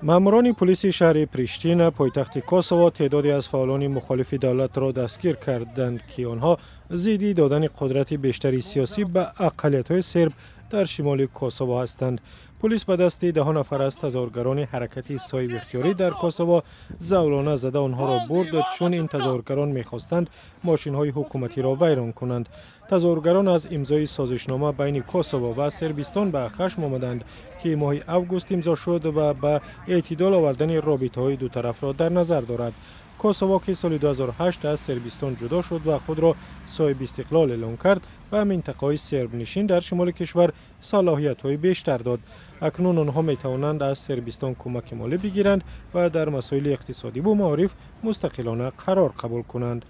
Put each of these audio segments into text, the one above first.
ماموران پلیس شهر پریشتین پایتخت کوسوو تعدادی از فعالان مخالف دولت را دستگیر کردند که آنها ضد دادن قدرت بیشتری سیاسی به اقلیت‌های سرب در شمال کوسوو هستند. پلیس به دست 10 نفر از تظاهرگران حرکت صاحب اختیاری در کوسوو زولانه زده آنها را برد چون این تظاهرگران می‌خواستند ماشین‌های حکومتی را ویران کنند. تظاهرگران از امضای سازشنامه بین کوسوو و سربستان به خشم آمدند که ماه اوگوست امضا شد و به اعتدال آوردن رابطه‌های دو طرف را در نظر دارد. کوسوو که سال 2008 از سربستان جدا شد و خود را صاحب استقلال اعلام کرد و منطقه‌های سرب نشین در شمال کشور صلاحیت‌های بیشتر داد. اکنون آنها می‌توانند از سربستان کمک مالی بگیرند و در مسائل اقتصادی و معارف مستقلانه قرار قبول کنند.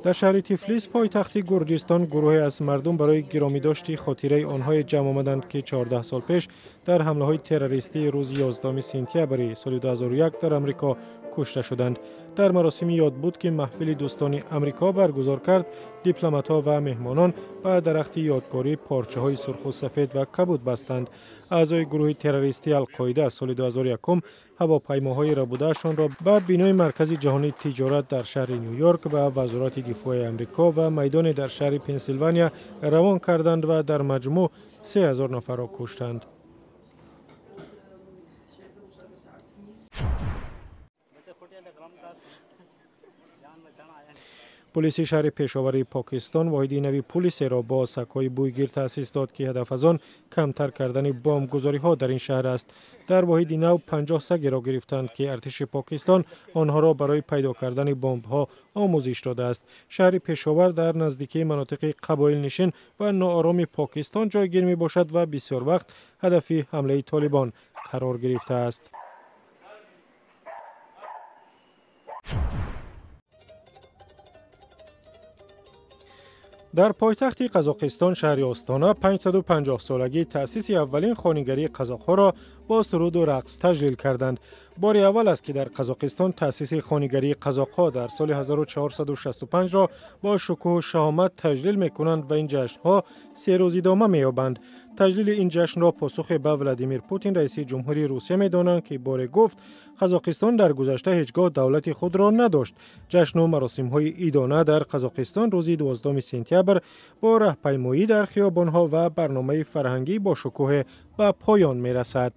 در شهر تیفلیس پایتخت گرجستان گروهی از مردم برای گرامی داشتی خاطره آنهای جمع آمدند که 14 سال پیش در حمله های تروریستی روز 11 سپتامبر سال 2001 در امریکا کشته شدند. در مراسم یاد بود که محفل دوستان امریکا برگزار کرد، دیپلمات‌ها و مهمانان به درخت یادگاری پارچه‌های سرخ و سفید و کبود بستند. اعضای گروه تروریستی القاعده سال 2001 هواپیماهای ربوده‌شان را به بینای مرکز جهانی تجارت در شهر نیویورک و وزارت دفاع امریکا و میدان در شهر پنسیلوانیا روان کردند و در مجموع 3000 نفر را کشتند. پلیس شهر پشاور پاکستان واحد نوی پلیس را با سگ‌های بویگیر تأسیس داد که هدف از آن کمتر کردن بمبگذاری‌ها در این شهر است. در واحد نو 50 سگ را گرفتند که ارتش پاکستان آنها را برای پیدا کردن بمب‌ها آموزش داده است. شهر پشاور در نزدیکی مناطق قبایل نشین و ناآرام پاکستان جایگیر می باشد و بسیار وقت هدف حمله طالبان قرار گرفته است. در پایتخت قزاقستان شهر آستانه 550 سالگی تأسیس اولین خانگری قزاق‌ها را با سرود و رقص تجلیل کردند. بار اول است که در قزاقستان تأسیس خانگری قزاق‌ها در سال 1465 را با شکوه و شهامت تجلیل می‌کنند و این جشن‌ها 3 روز ادامه می‌یابند. تجلیل این جشن را پاسخ به ولادیمیر پوتین رئیس جمهوری روسیه می‌دانند که بار گفت قزاقستان در گذشته هیچگاه دولت خود را نداشت. جشن و مراسم‌های عیدانه در قزاقستان روز 12 سپتامبر با راهپیمایی در خیابان‌ها و برنامه فرهنگی با شکوه به پایان می‌رسد.